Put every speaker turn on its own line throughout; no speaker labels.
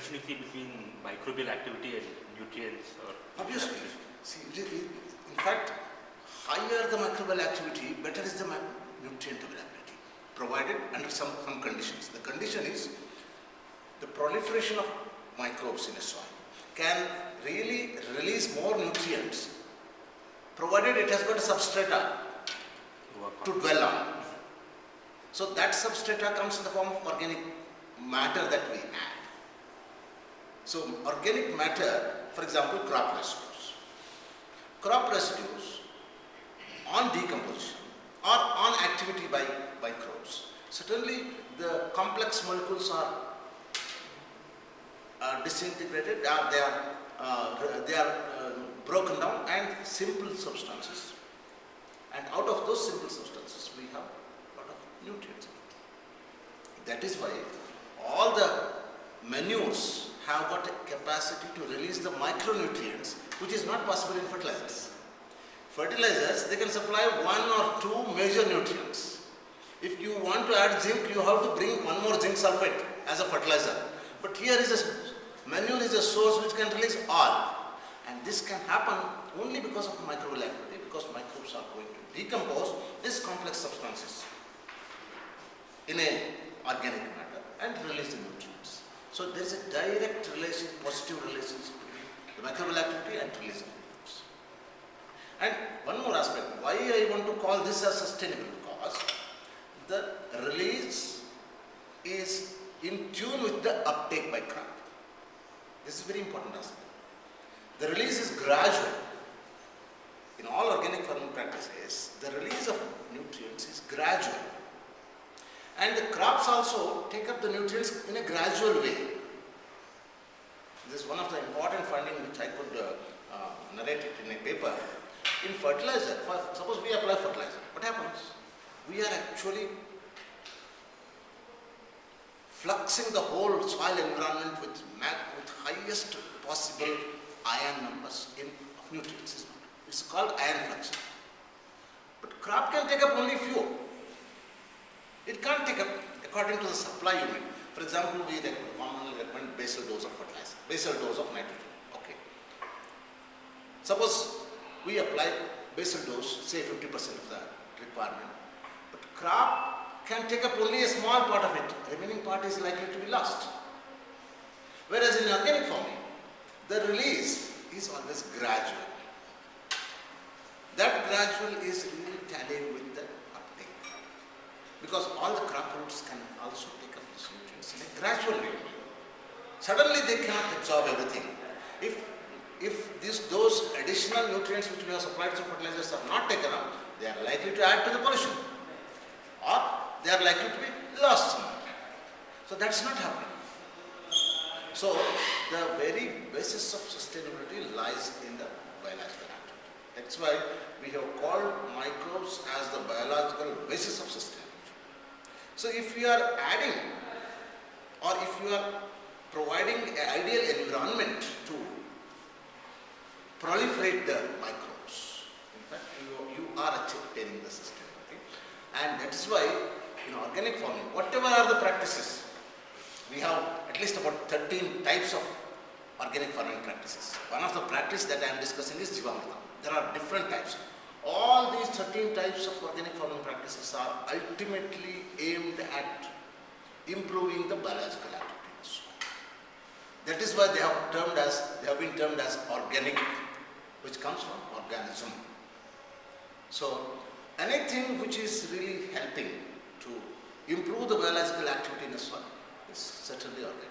correlation you see between microbial activity and nutrients? Or
obviously, see, in fact, higher the microbial activity, better is the nutrient availability, provided under some conditions. The condition is the proliferation of microbes in a soil can really release more nutrients, provided it has got a substrata to dwell on. So that substrata comes in the form of organic matter that we add. So organic matter, for example, crop residues. Crop residues on decomposition or on activity by microbes. Certainly the complex molecules are disintegrated, they are broken down, and simple substances. And out of those simple substances we have a lot of nutrients. That is why all the manures have got a capacity to release the micronutrients, which is not possible in fertilizers. Fertilizers, they can supply one or two major nutrients. If you want to add zinc, you have to bring one more zinc sulfate as a fertilizer. But here is a manure is a source which can release all. And this can happen only because of microbial activity, because microbes are going to decompose these complex substances in a organic matter and release the nutrients. So there is a direct relation, positive relations between the microbial activity and release of nutrients. And one more aspect, why I want to call this as sustainable, because the release is in tune with the uptake by crop. This is very important aspect. The release is gradual. In all organic farming practices, the release of nutrients is gradual. And the crops also take up the nutrients in a gradual way. This is one of the important findings which I could narrate it in a paper. In fertilizer, suppose we apply fertilizer, what happens? We are actually fluxing the whole soil environment with highest possible ion numbers of nutrients. It's called ion fluxing. But crop can take up only few. It can't take up according to the supply unit. For example, we commonly recommend basal dose of fertilizer, basal dose of nitrogen. Okay. Suppose we apply basal dose, say 50% of the requirement, but crop can take up only a small part of it. The remaining part is likely to be lost. Whereas in organic farming, the release is always gradual. That gradual is really tallying with the uptake, because all the crop roots can also take up these nutrients in a gradual way. Suddenly they cannot absorb everything. If those additional nutrients which we have supplied through fertilizers are not taken up, they are likely to add to the pollution, or they are likely to be lost somewhere. So that's not happening. So the very basis of sustainability lies in the biological activity. That's why we have called microbes as the biological basis of sustainability. So if you are adding, or if you are providing an ideal environment to proliferate the microbes, in fact you are attaining the sustainability. And that is why in organic farming, whatever are the practices, we have at least about 13 types of organic farming practices. One of the practice that I am discussing is Jivamrita. There are different types. All these 13 types of organic farming practices are ultimately aimed at improving the biological activity. That is why they have been termed as organic, which comes from organism. So anything which is really helping to improve the biological activity in the soil is certainly organic.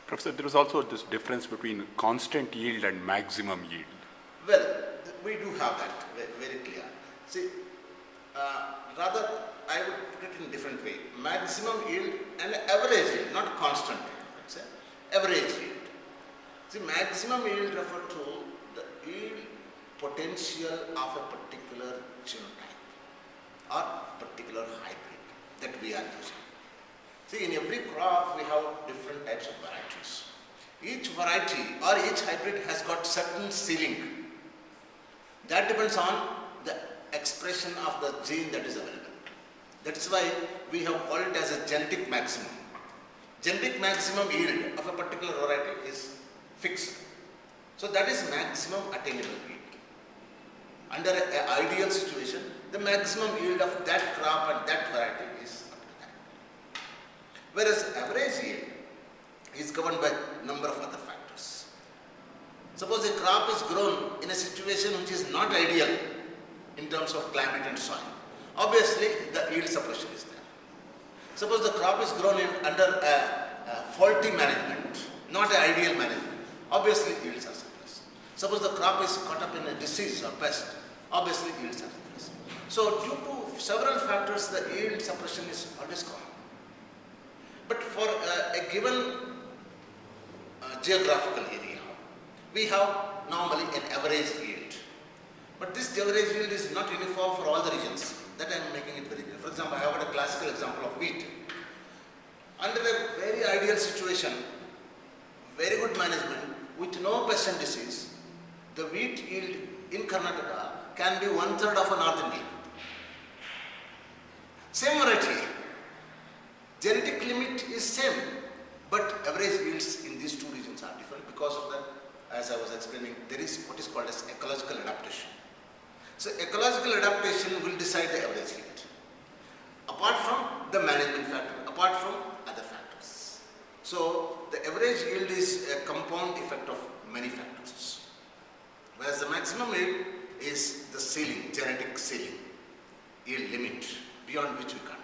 Professor, there is also this difference between constant yield and maximum yield.
Well, we do have that very clear. See, rather I would put it in a different way. Maximum yield and average yield, not constant yield, let's say, average yield. See, maximum yield refer to the yield potential of a particular genotype or particular hybrid that we are using. See, in every crop we have different types of varieties. Each variety or each hybrid has got certain ceiling. That depends on the expression of the gene that is available. That is why we have called it as a genetic maximum. Genetic maximum yield of a particular variety is fixed. So that is maximum attainable yield. Under an ideal situation, the maximum yield of that crop and that variety is up to that. Whereas average yield is governed by number of other factors. Suppose a crop is grown in a situation which is not ideal in terms of climate and soil. Obviously, the yield suppression is there. Suppose the crop is grown under a faulty management, not an ideal management. Obviously, yields are suppressed. Suppose the crop is caught up in a disease or pest. Obviously, yields are suppressed. So, due to several factors, the yield suppression is always common. But for a given geographical area, we have normally an average yield. But this average yield is not uniform for all the regions. That I am making it very clear. For example, I have got a classical example of wheat. Under a very ideal situation, very good management, with no pest and disease, the wheat yield in Karnataka can be 1/3 of a North India. Same variety. Genetic limit is same, but average yields in these two regions are different because of that. As I was explaining, there is what is called as ecological adaptation. So ecological adaptation will decide the average yield, apart from the management factor, apart from other factors. So the average yield is a compound effect of many factors, whereas the maximum yield is the ceiling, genetic ceiling, yield limit, beyond which we can't.